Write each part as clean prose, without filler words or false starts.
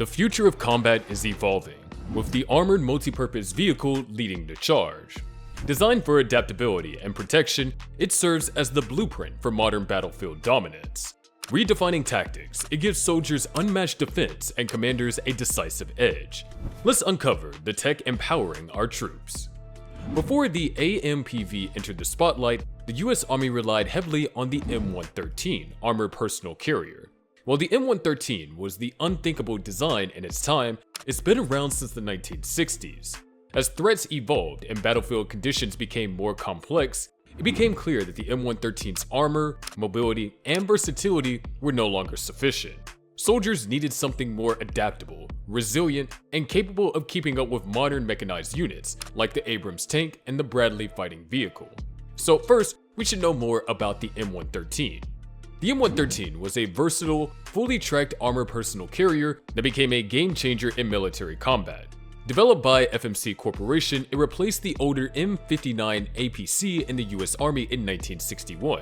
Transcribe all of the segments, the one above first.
The future of combat is evolving, with the armored multi-purpose vehicle leading the charge. Designed for adaptability and protection, it serves as the blueprint for modern battlefield dominance. Redefining tactics, it gives soldiers unmatched defense and commanders a decisive edge. Let's uncover the tech empowering our troops. Before the AMPV entered the spotlight, the US Army relied heavily on the M113 armored personnel carrier. While the M113 was the unthinkable design in its time, it's been around since the 1960s. As threats evolved and battlefield conditions became more complex, it became clear that the M113's armor, mobility, and versatility were no longer sufficient. Soldiers needed something more adaptable, resilient, and capable of keeping up with modern mechanized units like the Abrams tank and the Bradley fighting vehicle. So first, we should know more about the M113. The M113 was a versatile, fully tracked armored personnel carrier that became a game changer in military combat. Developed by FMC Corporation, it replaced the older M59 APC in the US Army in 1961.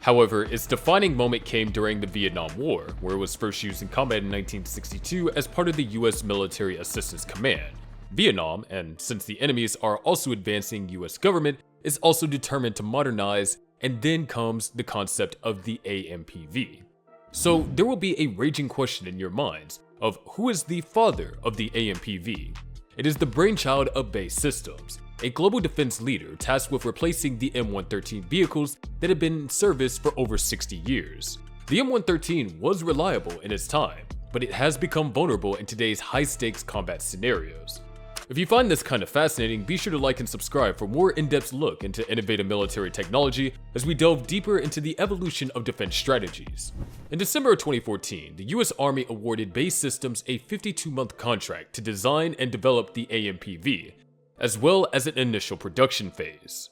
However, its defining moment came during the Vietnam War, where it was first used in combat in 1962 as part of the US Military Assistance Command. Vietnam, and since the enemies are also advancing, US government is also determined to modernize, and then comes the concept of the AMPV. So there will be a raging question in your minds of who is the father of the AMPV. It is the brainchild of Base Systems, a global defense leader tasked with replacing the M113 vehicles that had been in service for over 60 years. The M113 was reliable in its time, but it has become vulnerable in today's high-stakes combat scenarios. If you find this kind of fascinating, be sure to like and subscribe for more in-depth look into innovative military technology as we delve deeper into the evolution of defense strategies. In December of 2014, the US Army awarded Base Systems a 52-month contract to design and develop the AMPV, as well as an initial production phase.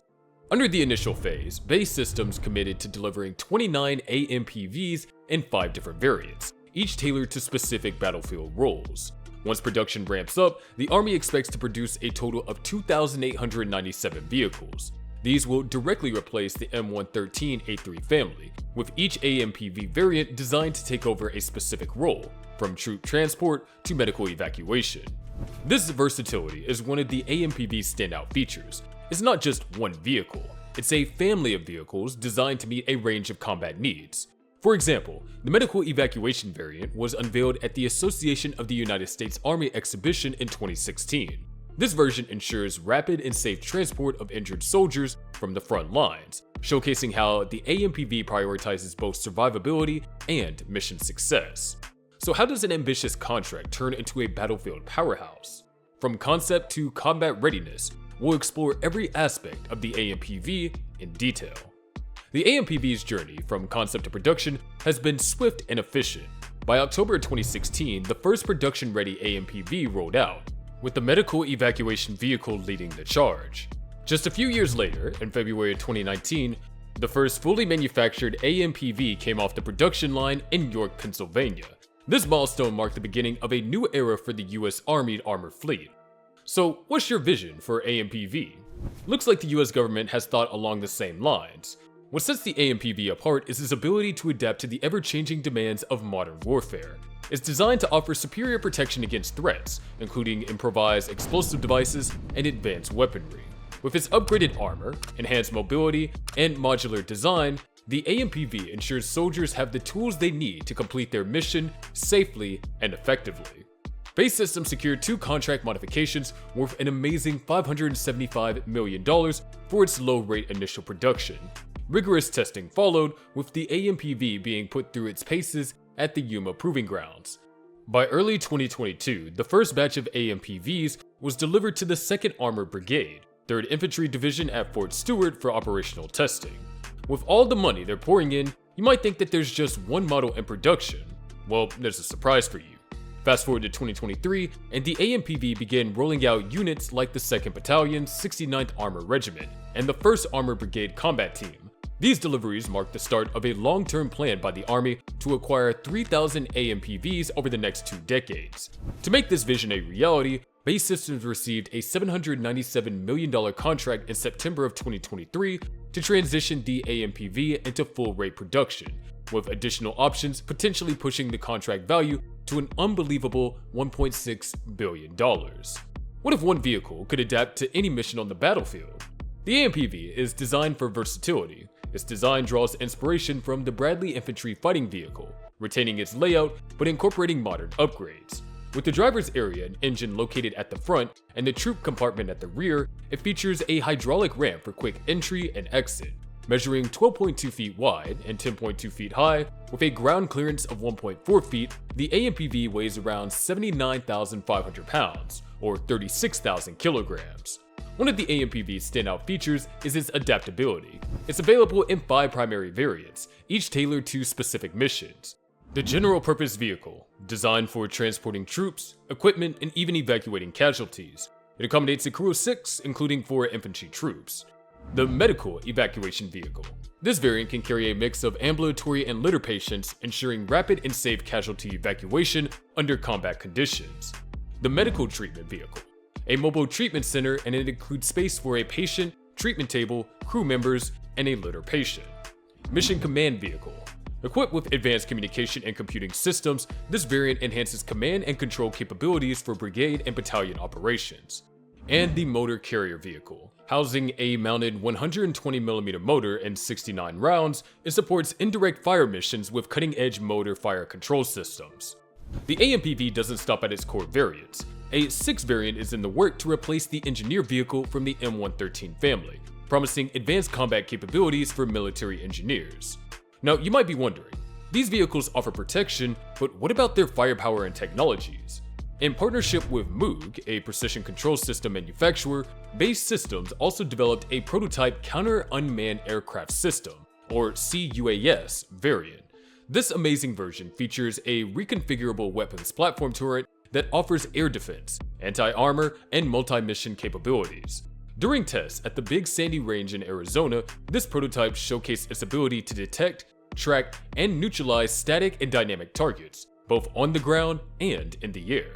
Under the initial phase, Base Systems committed to delivering 29 AMPVs in 5 different variants, each tailored to specific battlefield roles. Once production ramps up, the Army expects to produce a total of 2,897 vehicles. These will directly replace the M113A3 family, with each AMPV variant designed to take over a specific role, from troop transport to medical evacuation. This versatility is one of the AMPV's standout features. It's not just one vehicle, it's a family of vehicles designed to meet a range of combat needs. For example, the medical evacuation variant was unveiled at the Association of the United States Army exhibition in 2016. This version ensures rapid and safe transport of injured soldiers from the front lines, showcasing how the AMPV prioritizes both survivability and mission success. So how does an ambitious contract turn into a battlefield powerhouse? From concept to combat readiness, we'll explore every aspect of the AMPV in detail. The AMPV's journey from concept to production has been swift and efficient. By October 2016, the first production-ready AMPV rolled out, with the medical evacuation vehicle leading the charge. Just a few years later, in February 2019, the first fully manufactured AMPV came off the production line in York, Pennsylvania. This milestone marked the beginning of a new era for the US Army armored fleet. So, what's your vision for AMPV? Looks like the US government has thought along the same lines. What sets the AMPV apart is its ability to adapt to the ever-changing demands of modern warfare. It's designed to offer superior protection against threats, including improvised explosive devices and advanced weaponry. With its upgraded armor, enhanced mobility, and modular design, the AMPV ensures soldiers have the tools they need to complete their mission safely and effectively. Base Systems secured 2 contract modifications worth an amazing $575 million for its low-rate initial production. Rigorous testing followed, with the AMPV being put through its paces at the Yuma Proving Grounds. By early 2022, the first batch of AMPVs was delivered to the 2nd Armored Brigade, 3rd Infantry Division at Fort Stewart for operational testing. With all the money they're pouring in, you might think that there's just one model in production. Well, there's a surprise for you. Fast forward to 2023, and the AMPV began rolling out units like the 2nd Battalion, 69th Armored Regiment, and the 1st Armored Brigade Combat Team. These deliveries mark the start of a long-term plan by the Army to acquire 3,000 AMPVs over the next 2 decades. To make this vision a reality, Base Systems received a $797 million contract in September of 2023 to transition the AMPV into full-rate production, with additional options potentially pushing the contract value to an unbelievable $1.6 billion. What if one vehicle could adapt to any mission on the battlefield? The AMPV is designed for versatility. Its design draws inspiration from the Bradley infantry fighting vehicle, retaining its layout but incorporating modern upgrades. With the driver's area and engine located at the front and the troop compartment at the rear, it features a hydraulic ramp for quick entry and exit. Measuring 12.2 feet wide and 10.2 feet high, with a ground clearance of 1.4 feet, the AMPV weighs around 79,500 pounds, or 36,000 kilograms. One of the AMPV's standout features is its adaptability. It's available in 5 primary variants, each tailored to specific missions. The general purpose vehicle, designed for transporting troops, equipment, and even evacuating casualties. It accommodates a crew of 6, including 4 infantry troops. The medical evacuation vehicle. This variant can carry a mix of ambulatory and litter patients, ensuring rapid and safe casualty evacuation under combat conditions. The medical treatment vehicle. A mobile treatment center, and it includes space for a patient, treatment table, crew members, and a litter patient. Mission command vehicle. Equipped with advanced communication and computing systems, this variant enhances command and control capabilities for brigade and battalion operations. And the motor carrier vehicle. Housing a mounted 120mm motor and 69 rounds, it supports indirect fire missions with cutting-edge motor fire control systems. The AMPV doesn't stop at its core variants. A 6th variant is in the work to replace the engineer vehicle from the M113 family, promising advanced combat capabilities for military engineers. Now, you might be wondering, these vehicles offer protection, but what about their firepower and technologies? In partnership with Moog, a precision control system manufacturer, Base Systems also developed a prototype Counter-Unmanned Aircraft System, or CUAS, variant. This amazing version features a reconfigurable weapons platform turret that offers air defense, anti-armor, and multi-mission capabilities. During tests at the Big Sandy Range in Arizona, this prototype showcased its ability to detect, track, and neutralize static and dynamic targets, both on the ground and in the air.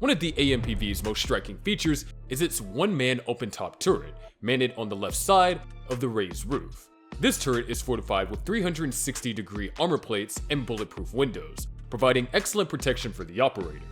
One of the AMPV's most striking features is its one-man open-top turret, mounted on the left side of the raised roof. This turret is fortified with 360-degree armor plates and bulletproof windows, providing excellent protection for the operator.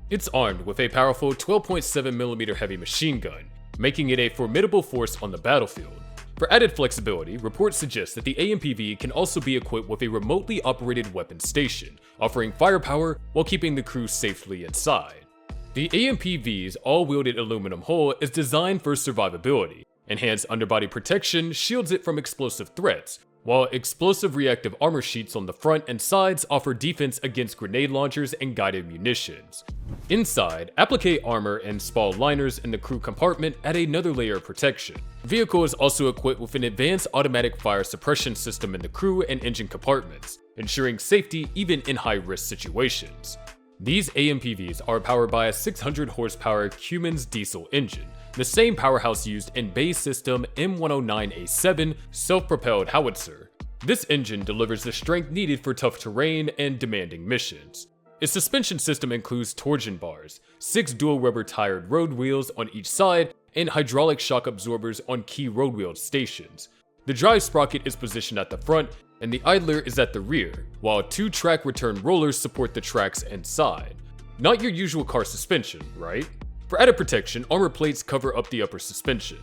It's armed with a powerful 12.7mm heavy machine gun, making it a formidable force on the battlefield. For added flexibility, reports suggest that the AMPV can also be equipped with a remotely operated weapons station, offering firepower while keeping the crew safely inside. The AMPV's all-wielded aluminum hull is designed for survivability. Enhanced underbody protection shields it from explosive threats, while explosive reactive armor sheets on the front and sides offer defense against grenade launchers and guided munitions. Inside, applique armor and spall liners in the crew compartment add another layer of protection. The vehicle is also equipped with an advanced automatic fire suppression system in the crew and engine compartments, ensuring safety even in high-risk situations. These AMPVs are powered by a 600 horsepower Cummins diesel engine, the same powerhouse used in Base System M109A7 self-propelled howitzer. This engine delivers the strength needed for tough terrain and demanding missions. Its suspension system includes torsion bars, 6 dual rubber tired road wheels on each side, and hydraulic shock absorbers on key road wheel stations. The drive sprocket is positioned at the front, and the idler is at the rear, while 2 track return rollers support the tracks inside. Not your usual car suspension, right? For added protection, armor plates cover up the upper suspension.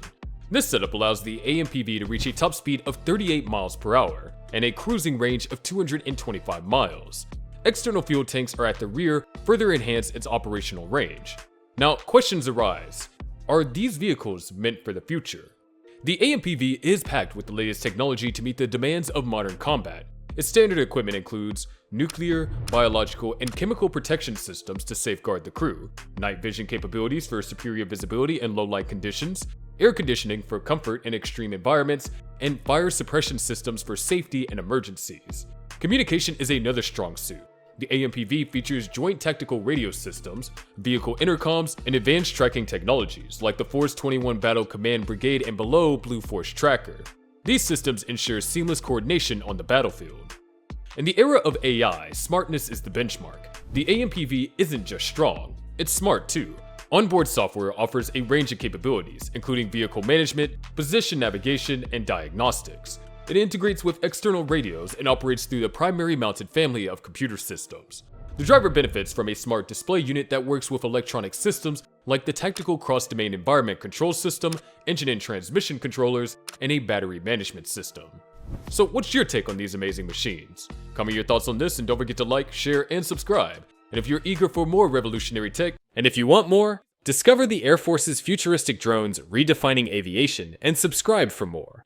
This setup allows the AMPV to reach a top speed of 38 miles per hour and a cruising range of 225 miles. External fuel tanks are at the rear, further enhance its operational range. Now, questions arise. Are these vehicles meant for the future? The AMPV is packed with the latest technology to meet the demands of modern combat. Its standard equipment includes nuclear, biological, and chemical protection systems to safeguard the crew, night vision capabilities for superior visibility in low-light conditions, air conditioning for comfort in extreme environments, and fire suppression systems for safety and emergencies. Communication is another strong suit. The AMPV features joint tactical radio systems, vehicle intercoms, and advanced tracking technologies like the Force 21 Battle Command Brigade and below Blue Force Tracker. These systems ensure seamless coordination on the battlefield. In the era of AI, smartness is the benchmark. The AMPV isn't just strong, it's smart too. Onboard software offers a range of capabilities, including vehicle management, position navigation, and diagnostics. It integrates with external radios and operates through the primary mounted family of computer systems. The driver benefits from a smart display unit that works with electronic systems like the Tactical Cross-Domain Environment Control System, engine and transmission controllers, and a battery management system. So what's your take on these amazing machines? Comment your thoughts on this and don't forget to like, share, and subscribe. And if you're eager for more revolutionary tech, and if you want more, discover the Air Force's futuristic drones redefining aviation and subscribe for more.